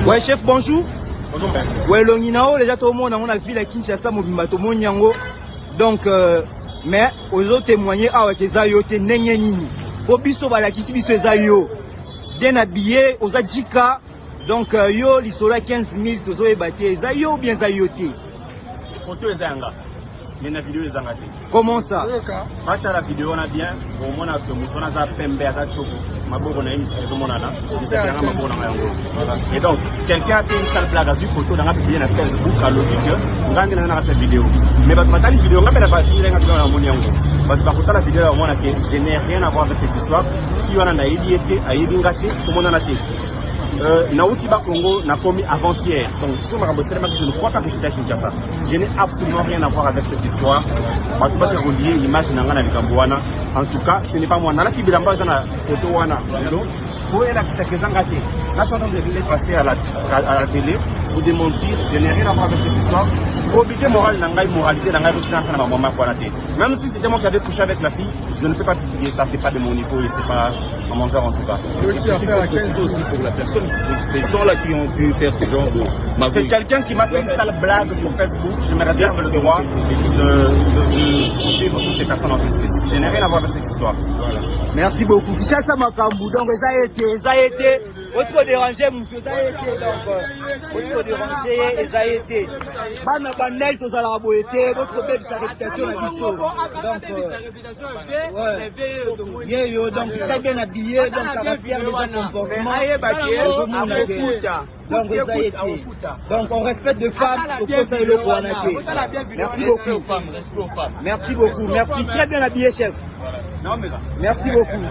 Ouais, chef, bonjour. Bonjour. Ouais, l'onginao, déjà tout le monde on a vu la Kinshasa mobimba tout monde yango. Donc mais aux autres témoigner avec les ayote nenyenini. Pour biso bala kisi biso ezayo. Bien habillé aux adjika. Donc yo lisola 15 000 tozo ebate ezayo bien zayote. Photo ezanga. Mais la vidéo ezanga. Comment ça? Bata la vidéo on a bien au moins que on a za pembe za choko. Maboko na imisi tout monde là. Et donc quelqu'un a fait une sale blague à une photo dans la publié na Facebook à l'audio. Ngandi na cette vidéo. Mais batata la vidéo ngapela ba ile ngapela na moni yango. Batata la vidéo on a que je n'ai rien à voir avec cette histoire. Si on a na yediete ayedi ngati tout monde na té. Naouti Bakongo n'a commis avant-hier. Donc, je ne crois pas que c'était à Kinshasa. Je n'ai absolument rien à voir avec cette histoire. En tout cas, c'est relié l'image de Nangana Vikambouana. En tout cas, ce n'est pas moi. Nana Kibilamba, j'ai une photo. Pour elle, c'est que j'ai là, je suis en train de les passer à la télé pour démentir. Je n'ai rien à voir avec cette histoire. Probité morale, moralité, même si c'était moi qui avais couché avec la fille, je ne peux pas dire ça, c'est pas de mon niveau et c'est pas en mangeur en tout cas. Tu as fait à 15 aussi pour la personne. Les gens là qui ont pu faire ce genre de. C'est quelqu'un qui m'a fait une sale blague sur Facebook. Je me réserve le droit de suivre toutes ces personnes en justice. Je n'ai rien à voir avec cette histoire. Voilà. Merci beaucoup. Kinshasa Makambu, donc ça a été. Votre déranger, monsieur, ça a été. Donc, votre déranger, ça a été. Bana Banel, tout ça l'a été. Votre belle, sa réputation a dit ça. Donc, ouais. Donc, très bien habillé, donc ça va bien dans son comportement. Donc, ça a été. Donc, on respecte les femmes, pour que ça ait le point. Merci beaucoup. Merci beaucoup. Merci. Très bien habillé, chef. Merci beaucoup.